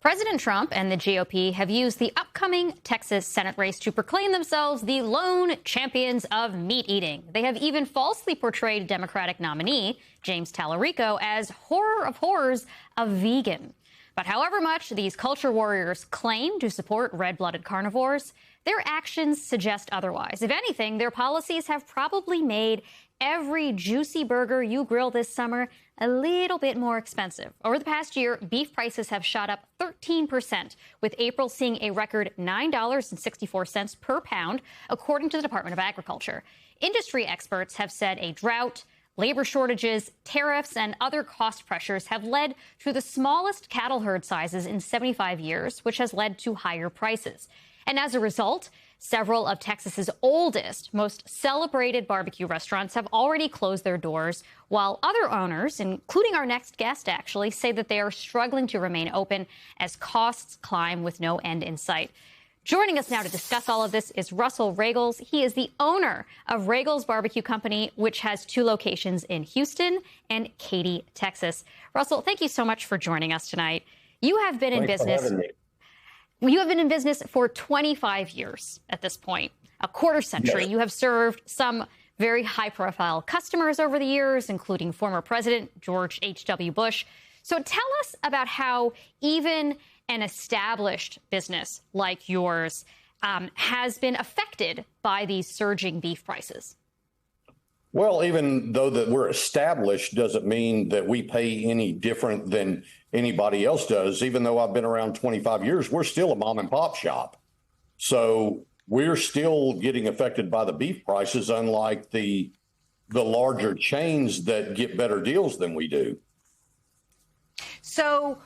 President Trump and the GOP have used the upcoming Texas Senate race to proclaim themselves the lone champions of meat eating. They have even falsely portrayed Democratic nominee James Tallarico as horror of horrors, a vegan. But however much these culture warriors claim to support red-blooded carnivores, their actions suggest otherwise. If anything, their policies have probably made every juicy burger you grill this summer a little bit more expensive. Over the past year, beef prices have shot up 13%, with April seeing a record $9.64 per pound, according to the Department of Agriculture. Industry experts have said a drought, labor shortages, tariffs, and other cost pressures have led to the smallest cattle herd sizes in 75 years, which has led to higher prices. And as a result, several of Texas's oldest, most celebrated barbecue restaurants have already closed their doors, while other owners, including our next guest actually, say that they are struggling to remain open as costs climb with no end in sight. Joining us now to discuss all of this is Russell Ragels. He is the owner of Ragels Barbecue Company, which has two locations in Houston and Katy, Texas. Russell, thank you so much for joining us tonight. You have been in business. You have been in business for 25 years at this point, a quarter century. Yes. You have served some very high-profile customers over the years, including former President George H.W. Bush. So tell us about how even an established business like yours has been affected by these surging beef prices. Well, even though that we're established doesn't mean that we pay any different than anybody else does. Even though I've been around 25 years, we're still a mom and pop shop. So we're still getting affected by the beef prices, unlike the larger chains that get better deals than we do. So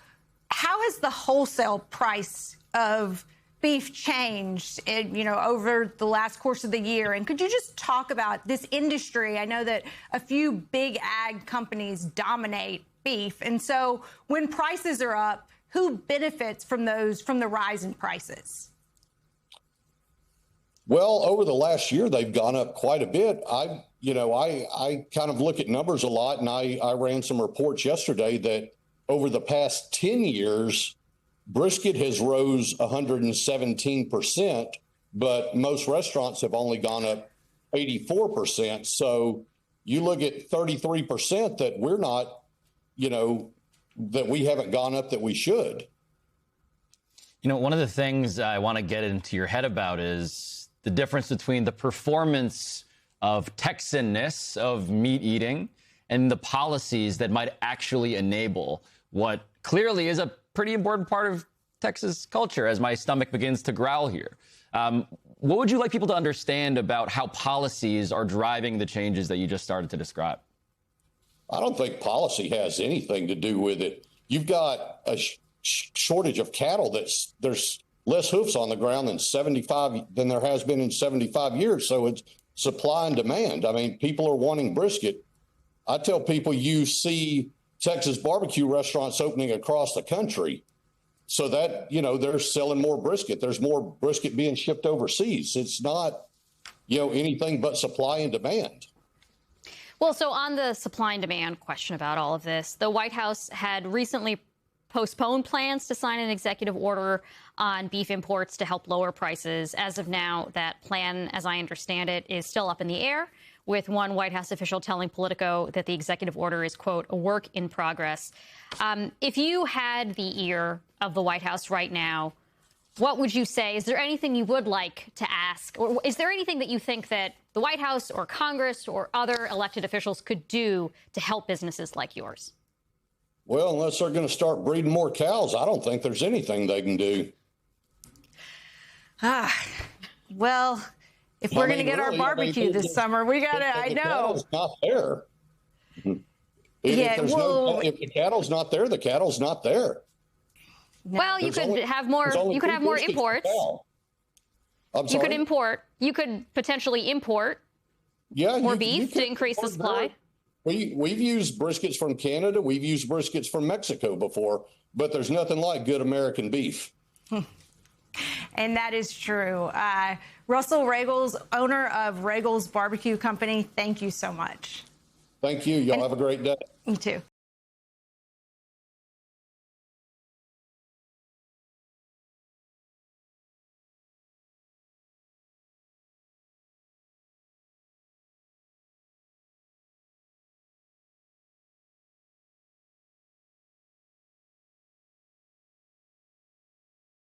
how has the wholesale price of beef changed, over the last course of the year? And could you just talk about this industry? I know that a few big ag companies dominate beef. And so when prices are up, who benefits from the rise in prices? Well, over the last year, they've gone up quite a bit. I kind of look at numbers a lot, and I ran some reports yesterday that over the past 10 years, brisket has rose 117%, but most restaurants have only gone up 84%. So you look at 33% that we're not, that we haven't gone up that we should. One of the things I want to get into your head about is the difference between the performance of Texanness of meat eating and the policies that might actually enable what clearly is a pretty important part of Texas culture, as my stomach begins to growl here. What would you like people to understand about how policies are driving the changes that you just started to describe? I don't think policy has anything to do with it. You've got a shortage of cattle there's less hoofs on the ground than there has been in 75 years. So it's supply and demand. I mean, people are wanting brisket. I tell people you see Texas barbecue restaurants opening across the country so that, they're selling more brisket. There's more brisket being shipped overseas. It's not, anything but supply and demand. Well, so on the supply and demand question about all of this, the White House had recently postponed plans to sign an executive order on beef imports to help lower prices. As of now, that plan, as I understand it, is still up in the air, with one White House official telling Politico that the executive order is, quote, a work in progress. If you had the ear of the White House right now, what would you say? Is there anything you would like to ask? Or is there anything that you think that the White House or Congress or other elected officials could do to help businesses like yours? Well, unless they're going to start breeding more cows, I don't think there's anything they can do. Well, if we're going to get our barbecue this summer, we got to, I know. Cattle's not there. If the cattle's not there, the cattle's not there. Well, you could have more imports. You could import. You could potentially import more beef to increase the supply. We've used briskets from Canada. We've used briskets from Mexico before, but there's nothing like good American beef. And that is true. Russell Ragels, owner of Ragels Barbecue Company, thank you so much. Thank you. Y'all have a great day. You too.